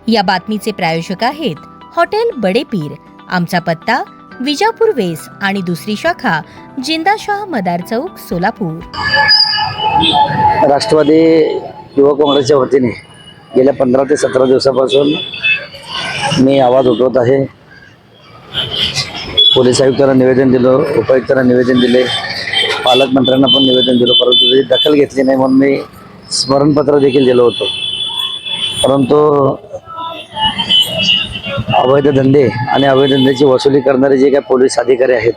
या बातमीचे प्रायोजक आहेत हॉटेल बडे पीर। आमचा पत्ता विजापूर वेस आणि दुसरी शाखा जिंदाशाह मदार चौक सोलापूर। राष्ट्रवादी युवक काँग्रेसच्या वतीने गेल्या 15 ते 17 दिवसापासून मी आवाज उठवत आहे। पोलीस आयुक्तांना निवेदन दिलं, उपायुक्तांना निवेदन दिले, पालकमंत्र्यांना पण निवेदन दिलं, परंतु त्याची दखल घेतली नाही म्हणून मी स्मरणपत्र देखील दिलं होतं। परंतु अवैध धंदे आणि अवैध धंद्याची वसुली करणारे जे काही पोलीस अधिकारी आहेत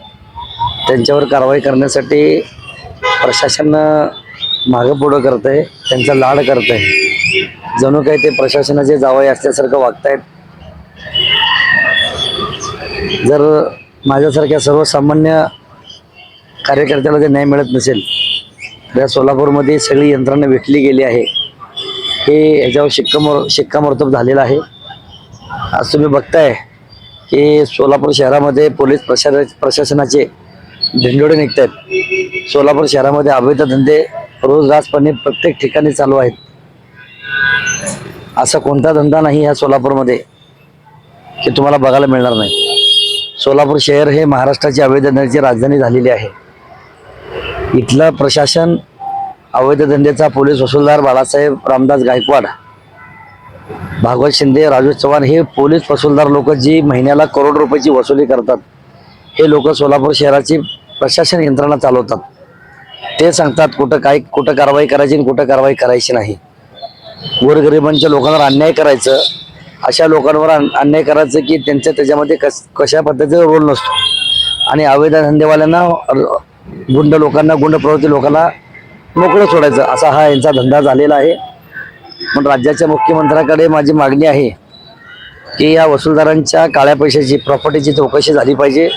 त्यांच्यावर कारवाई करण्यासाठी प्रशासन मागं पुढं करत आहे, त्यांचा लाड करत आहे। जणू काही ते प्रशासनाचे जावई असल्यासारखं वागतायत। जर माझ्यासारख्या सर्वसामान्य कार्यकर्त्याला जर न्याय मिळत नसेल तर या सोलापूरमध्ये सगळी यंत्रणा विटली गेली आहे, हे याच्यावर शिक्कामोर्तब झालेलं आहे। आज तुम्ही बघताय की सोलापूर शहरामध्ये पोलीस प्रशासनाचे झेंडोडे निघत आहेत। सोलापूर शहरामध्ये अवैध धंदे रोज रातपणे प्रत्येक ठिकाणी चालू आहेत। असा कोणता धंदा नाही या सोलापूरमध्ये की तुम्हाला बघायला मिळणार नाही। सोलापूर शहर हे महाराष्ट्राची अवैध धंद्याची राजधानी झालेली आहे। इथलं प्रशासन अवैध धंद्याचा पोलीस वसूलदार बाळासाहेब रामदास गायकवाड, भागवत शिंदे, राजू चव्हाण हे पोलीस वसूलदार लोक जी महिन्याला करोड रुपयाची वसुली करतात, हे लोक सोलापूर शहराची प्रशासन यंत्रणा चालवतात। ते सांगतात कुठं कारवाई करायची आणि कुठं कारवाई करायची नाही। गोरगरिबांच्या लोकांवर अन्याय करायचं, अशा लोकांवर अन्याय करायचं की त्याच्यामध्ये कशा पद्धतीचा रोल नसतो, आणि अवैध धंदेवाल्यांना गुंड प्रवृत्ती लोकांना मोकळं सोडायचं, असा हा यांचा धंदा झालेला आहे। पण राज्याच्या मुख्यमंत्र्याकडे माझी मागणी आहे की या वसूलदारांच्या काळ्या पैशाची प्रॉपर्टीची चौकशी झाली पाहिजे।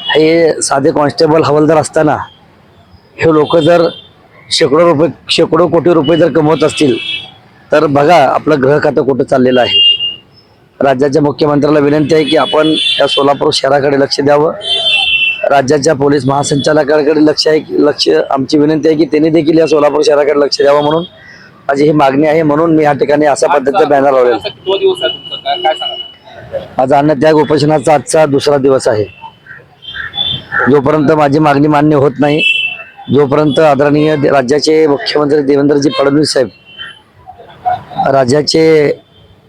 हे साधे कॉन्स्टेबल हवालदार असताना हे लोक जर शेकडो कोटी रुपये जर कमवत असतील तर बघा आपलं ग्रह खातं कुठं चाललेलं आहे। राज्याच्या मुख्यमंत्र्याला विनंती आहे की आपण या सोलापूर शहराकडे लक्ष द्यावं। राज्याच्या पोलीस महासंचालकाकडे आमची विनंती आहे की त्यांनी देखील या सोलापूर शहराकडे लक्ष द्यावं म्हणून माझी ही मागणी आहे। म्हणून मी या ठिकाणी अशा पद्धतीचा बॅनर लावलेला। माझा अन्नत्याग उपोषणाचा आजचा दुसरा दिवस आहे। जोपर्यंत माझी मागणी मान्य होत नाही, जोपर्यंत आदरणीय राज्याचे मुख्यमंत्री देवेंद्रजी फडणवीस साहेब, राज्याचे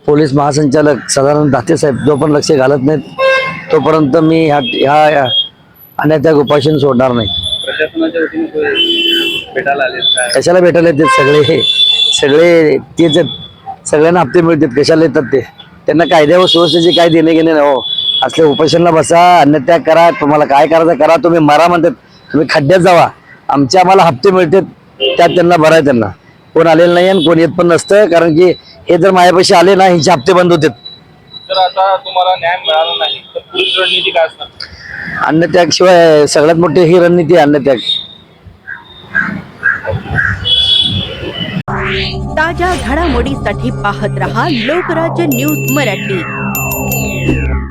पोलीस महासंचालक सदानंद दाते साहेब जो पण लक्ष घालत नाहीत, तोपर्यंत मी ह्या अन्नत्याग उपोषण सोडणार नाही। कशाला भेटायला येतात सगळे तेच सगळ्यांना हप्ते मिळतात, कशाला येतात ते? त्यांना कायद्यावर सुव्यवस्थेचे काय देणे घेणे नाही हो। असले उपोषणला बसा, अन्नत्याग करा, तुम्हाला काय करायचं करा, तुम्ही मरा म्हणतात, तुम्ही खड्ड्यात जावा, आम्हाला हप्ते मिळतात त्यात त्यांना भराय। त्यांना कोण आलेलं नाही आणि कोण येत पण नसतं, कारण की हे जर माझ्यापाशी आले ना ह्यांचे हप्ते बंद होतात। तर आता तुम्हाला न्याय मिळाला नाही तर पुढील रणनीती काय असणार? अन्नत्याग शिवाय सगळ्यात मोठी ही रणनीती आहे अन्नत्याग। ताज्या घडामोडीसाठी पाहत रहा लोकराज्य न्यूज मराठी।